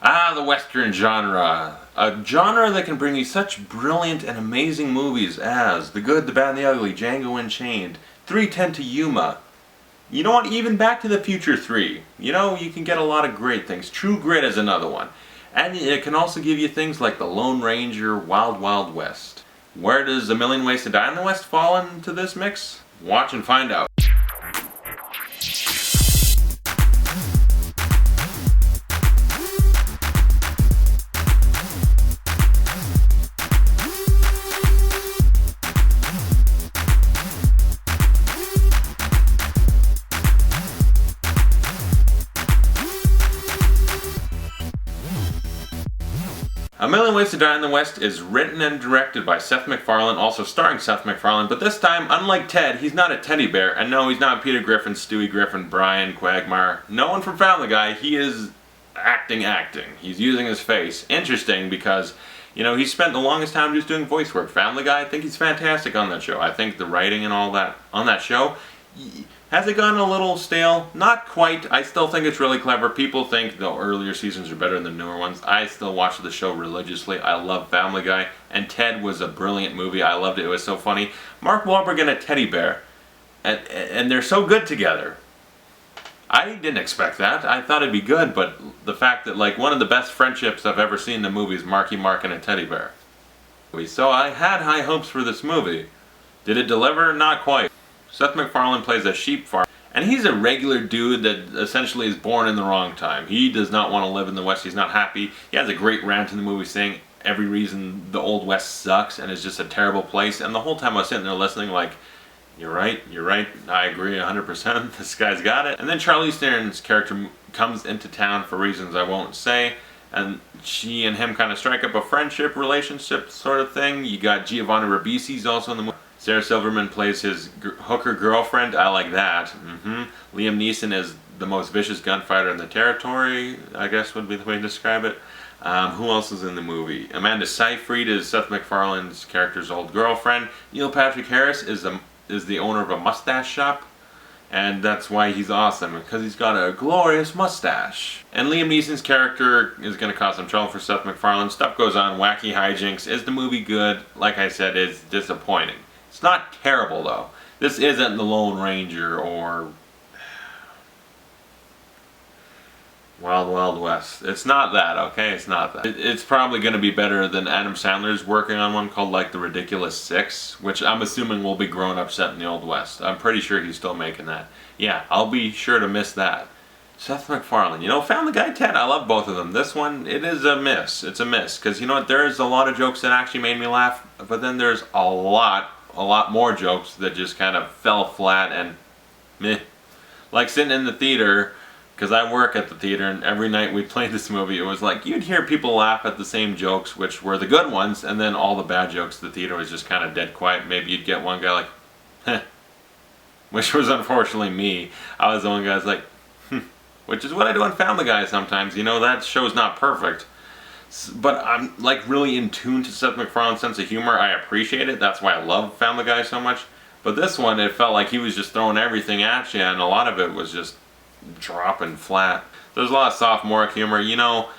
Ah, the Western genre. A genre that can bring you such brilliant and amazing movies as The Good, the Bad, and the Ugly, Django Unchained, 3:10 to Yuma. You know what, even Back to the Future 3. You know, you can get a lot of great things. True Grit is another one. And it can also give you things like The Lone Ranger, Wild Wild West. Where does A Million Ways to Die in the West fall into this mix? Watch and find out. A Million Ways to Die in the West is written and directed by Seth MacFarlane, also starring Seth MacFarlane, but this time, unlike Ted, he's not a teddy bear, and no, he's not Peter Griffin, Stewie Griffin, Brian, Quagmire, no one from Family Guy. He is acting. He's using his face. Interesting because, you know, he spent the longest time just doing voice work. Family Guy, I think he's fantastic on that show. I think the writing and all that on that show, has it gone a little stale? Not quite. I still think it's really clever. People think the earlier seasons are better than the newer ones. I still watch the show religiously. I love Family Guy. And Ted was a brilliant movie. I loved it. It was so funny. Mark Wahlberg and a teddy bear. And they're so good together. I didn't expect that. I thought it'd be good, but the fact that, like, one of the best friendships I've ever seen in the movie is Marky Mark and a teddy bear. So I had high hopes for this movie. Did it deliver? Not quite. Seth MacFarlane plays a sheep farmer, and he's a regular dude that essentially is born in the wrong time. He does not want to live in the West. He's not happy. He has a great rant in the movie saying every reason the Old West sucks and is just a terrible place. And the whole time I was sitting there listening like, you're right, I agree 100%, this guy's got it. And then Charlize Theron's character comes into town for reasons I won't say, and she and him kind of strike up a friendship, relationship sort of thing. You got Giovanni Ribisi's also in the movie. Sarah Silverman plays his hooker girlfriend. I like that. Liam Neeson is the most vicious gunfighter in the territory, I guess would be the way to describe it. Who else is in the movie? Amanda Seyfried is Seth MacFarlane's character's old girlfriend. Neil Patrick Harris is the owner of a mustache shop. And that's why he's awesome, because he's got a glorious mustache. And Liam Neeson's character is going to cause some trouble for Seth MacFarlane. Stuff goes on, wacky hijinks. Is the movie good? Like I said, it's disappointing. It's not terrible, though. This isn't The Lone Ranger or Wild Wild West. It's not that, okay? It's not that. It's probably going to be better than Adam Sandler's working on one called, like, The Ridiculous Six, which I'm assuming will be grown up set in the Old West. I'm pretty sure he's still making that. Yeah, I'll be sure to miss that. Seth MacFarlane. You know, Family Guy, Ted, I love both of them. This one, it is a miss. It's a miss. Because, you know what, there's a lot of jokes that actually made me laugh, but then there's a lot more jokes that just kind of fell flat and meh. Like sitting in the theater, because I work at the theater, and every night we played this movie, it was like you'd hear people laugh at the same jokes, which were the good ones, and then all the bad jokes, the theater was just kind of dead quiet. Maybe you'd get one guy like, heh, which was unfortunately me. I was the one guy that's like, which is what I do on Family Guy sometimes. You know, that show's not perfect. But I'm like really in tune to Seth MacFarlane's sense of humor. I appreciate it. That's why I love Family Guy so much. But this one, it felt like he was just throwing everything at you, and a lot of it was just dropping flat. There's a lot of sophomoric humor. You know,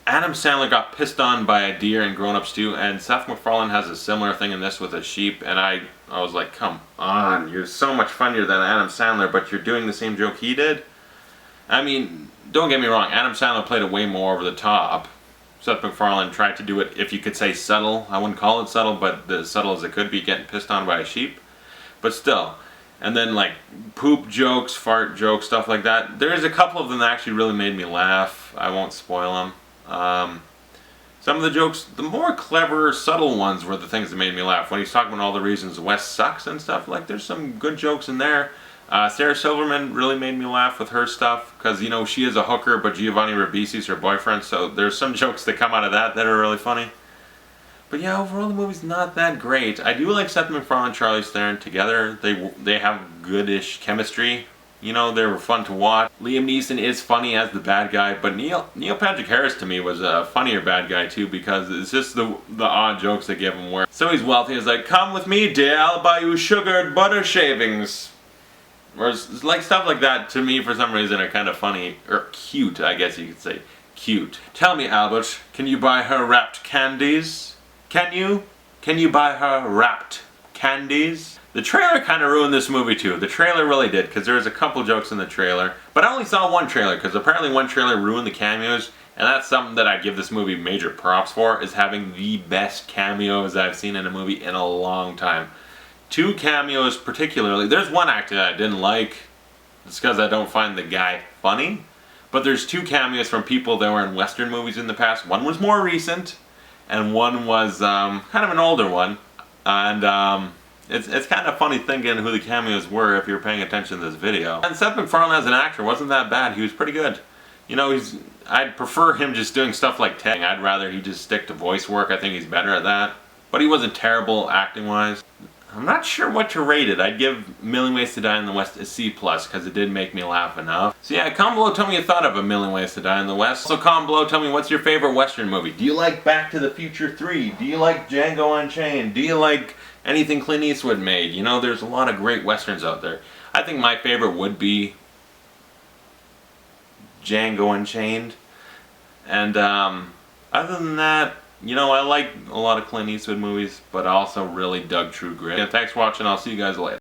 Adam Sandler got pissed on by a deer in Grown Ups 2, and Seth MacFarlane has a similar thing in this with a sheep, and I was like, come on, you're so much funnier than Adam Sandler, but you're doing the same joke he did? I mean, don't get me wrong, Adam Sandler played it way more over the top. Seth MacFarlane tried to do it, if you could say subtle. I wouldn't call it subtle, but as subtle as it could be, getting pissed on by a sheep. But still. And then like poop jokes, fart jokes, stuff like that. There's a couple of them that actually really made me laugh. I won't spoil them. Some of the jokes, the more clever, subtle ones were the things that made me laugh. When he's talking about all the reasons the West sucks and stuff, like there's some good jokes in there. Sarah Silverman really made me laugh with her stuff because, you know, she is a hooker, but Giovanni Ribisi's her boyfriend, so there's some jokes that come out of that are really funny. But yeah, overall the movie's not that great. I do like Seth MacFarlane and Charlize Theron together. They have goodish chemistry. You know, they were fun to watch. Liam Neeson is funny as the bad guy, but Neil Patrick Harris to me was a funnier bad guy too, because it's just the odd jokes they give him where. So he's wealthy, he's like, come with me dear, I'll buy you sugared butter shavings. Or like stuff like that to me for some reason are kind of funny, or cute I guess you could say. cute. Tell me, Albert, can you buy her wrapped candies? Can you? Can you buy her wrapped candies? The trailer kind of ruined this movie too. The trailer really did, because there was a couple jokes in the trailer. But I only saw one trailer, because apparently one trailer ruined the cameos. And that's something that I give this movie major props for, is having the best cameos I've seen in a movie in a long time. 2 cameos particularly. There's one actor that I didn't like. It's because I don't find the guy funny. But there's 2 cameos from people that were in Western movies in the past. One was more recent, and one was kind of an older one. And it's kind of funny thinking who the cameos were if you're paying attention to this video. And Seth MacFarlane as an actor wasn't that bad. He was pretty good. You know, I'd prefer him just doing stuff like Ted. I'd rather he just stick to voice work. I think he's better at that. But he wasn't terrible acting-wise. I'm not sure what to rate it. I'd give Million Ways to Die in the West a C+, because it did make me laugh enough. So yeah, comment below, tell me your thought of A Million Ways to Die in the West. So comment below, tell me what's your favorite Western movie. Do you like Back to the Future 3? Do you like Django Unchained? Do you like anything Clint Eastwood made? You know, there's a lot of great Westerns out there. I think my favorite would be Django Unchained. And other than that, you know, I like a lot of Clint Eastwood movies, but I also really dug True Grit. Yeah, thanks for watching. I'll see you guys later.